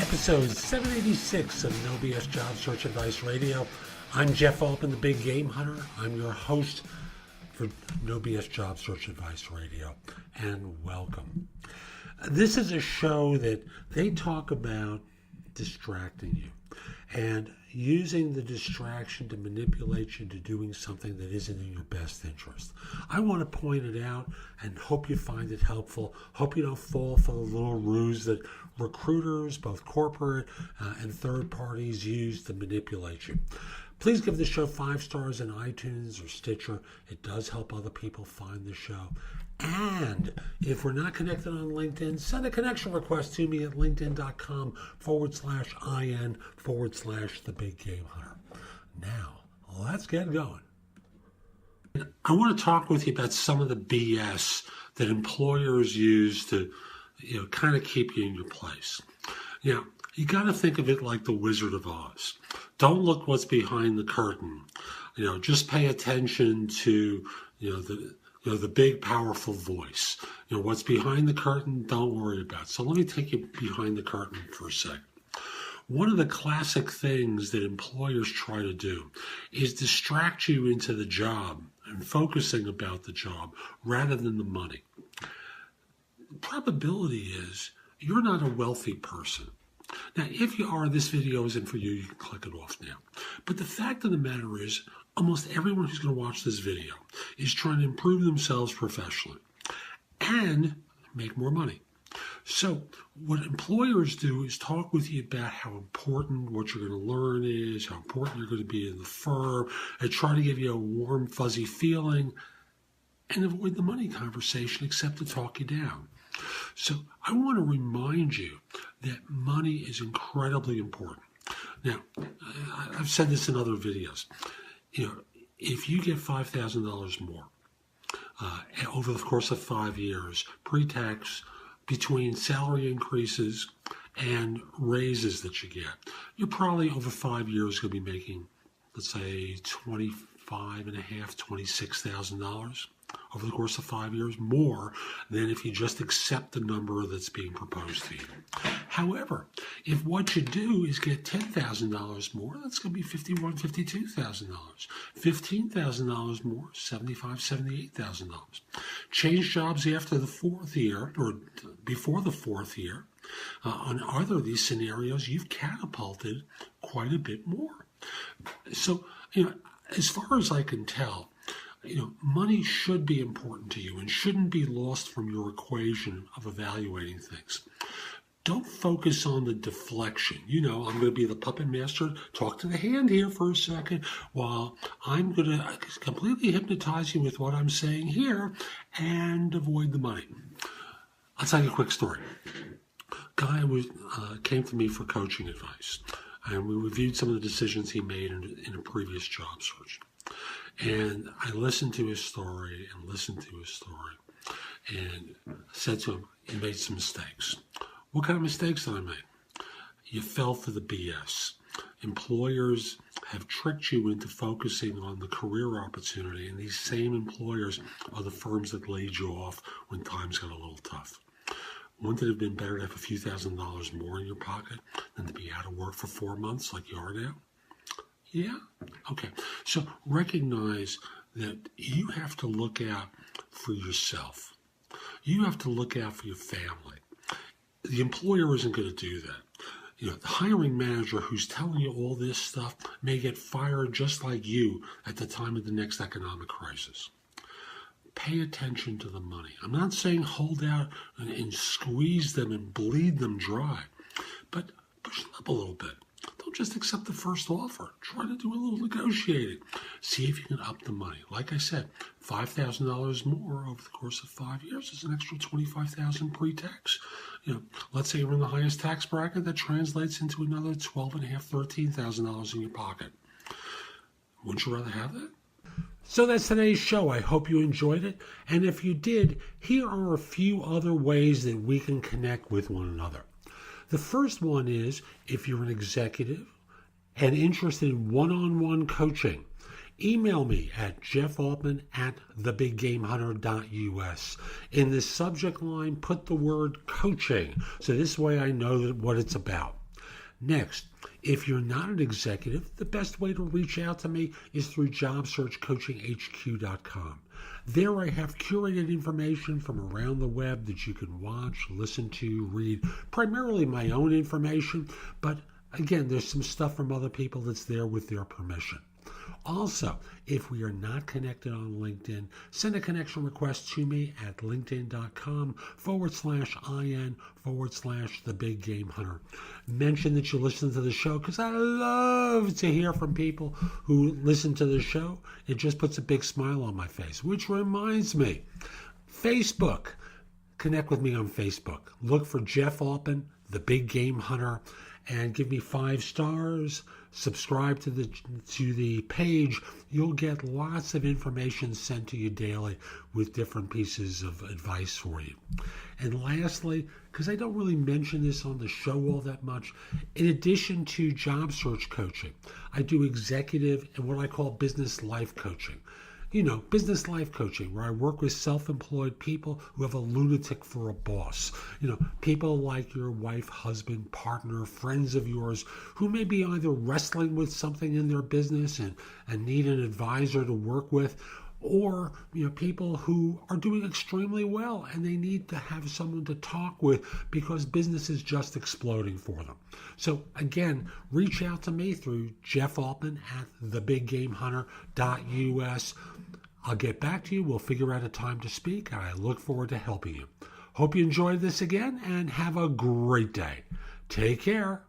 Episode 786 of No BS Job Search Advice Radio. I'm Jeff Altman, the Big Game Hunter. I'm your host for No BS Job Search Advice Radio, and welcome. This is a show that they talk about distracting you and using the distraction to manipulate you into doing something that isn't in your best interest. I want to point it out and hope you find it helpful. Hope you don't fall for the little ruse that recruiters, both corporate and third parties, use to manipulate you. Please give the show 5 stars in iTunes or Stitcher. It does help other people find the show. And if we're not connected on LinkedIn, send a connection request to me at linkedin.com/IN/the Big Game Hunter. Now, let's get going. I want to talk with you about some of the BS that employers use to, kind of keep you in your place. You got to think of it like the Wizard of Oz. Don't look what's behind the curtain. Just pay attention to, the big, powerful voice. What's behind the curtain, don't worry about. So let me take you behind the curtain for a second. One of the classic things that employers try to do is distract you into the job and focusing about the job rather than the money. Probability is you're not a wealthy person. Now, if you are, this video isn't for you. You can click it off now. But the fact of the matter is, almost everyone who's going to watch this video is trying to improve themselves professionally and make more money. So what employers do is talk with you about how important what you're going to learn is, how important you're going to be in the firm, and try to give you a warm, fuzzy feeling and avoid the money conversation except to talk you down. So I want to remind you that money is incredibly important. Now, I've said this in other videos. If you get $5,000 more over the course of 5 years, pre-tax, between salary increases and raises that you get, you're probably over 5 years going to be making, let's say, $26,000 over the course of 5 years, more than if you just accept the number that's being proposed to you. However, if what you do is get $10,000 more, that's going to be $51,000, $52,000. $15,000 more, $75,000, $78,000. Change jobs after the 4th year or before the 4th year. On either of these scenarios, you've catapulted quite a bit more. So, as far as I can tell, money should be important to you and shouldn't be lost from your equation of evaluating things. Don't focus on the deflection. I'm going to be the puppet master. Talk to the hand here for a second while I'm going to completely hypnotize you with what I'm saying here and avoid the money. I'll tell you a quick story. Guy came to me for coaching advice, and we reviewed some of the decisions he made in a previous job search. And I listened to his story and said to him, you made some mistakes. What kind of mistakes did I make? You fell for the BS. Employers have tricked you into focusing on the career opportunity, and these same employers are the firms that laid you off when times got a little tough. Wouldn't it have been better to have a few $1,000s more in your pocket than to be out of work for 4 months like you are now? Yeah? Okay. So recognize that you have to look out for yourself. You have to look out for your family. The employer isn't going to do that. The hiring manager who's telling you all this stuff may get fired just like you at the time of the next economic crisis. Pay attention to the money. I'm not saying hold out and squeeze them and bleed them dry, but push them up a little bit. Don't just accept the first offer. Try to do a little negotiating. See if you can up the money. Like I said, $5,000 more over the course of 5 years is an extra $25,000 pre-tax. Let's say you're in the highest tax bracket. That translates into another $12,500, $13,000 in your pocket. Wouldn't you rather have that? So that's today's show. I hope you enjoyed it. And if you did, here are a few other ways that we can connect with one another. The first one is if you're an executive and interested in one-on-one coaching, email me at jeffaltman@thebiggamehunter.us. In the subject line, put the word coaching, so this way I know what it's about. Next, if you're not an executive, the best way to reach out to me is through jobsearchcoachinghq.com. There I have curated information from around the web that you can watch, listen to, read, primarily my own information, but again, there's some stuff from other people that's there with their permission. Also, if we are not connected on LinkedIn, send a connection request to me at linkedin.com/IN/the Big Game Hunter. Mention that you listen to the show because I love to hear from people who listen to the show. It just puts a big smile on my face, which reminds me, Facebook. Connect with me on Facebook. Look for Jeff Altman, the Big Game Hunter, and give me 5 stars. Subscribe to the page. You'll get lots of information sent to you daily with different pieces of advice for you. And lastly, because I don't really mention this on the show all that much, in addition to job search coaching, I do executive and what I call business life coaching. Business life coaching, where I work with self-employed people who have a lunatic for a boss. People like your wife, husband, partner, friends of yours who may be either wrestling with something in their business and need an advisor to work with, or people who are doing extremely well and they need to have someone to talk with because business is just exploding for them. So again, reach out to me through Jeff Altman at thebiggamehunter.us. I'll get back to you. We'll figure out a time to speak, and I look forward to helping you. Hope you enjoyed this again, and have a great day. Take care.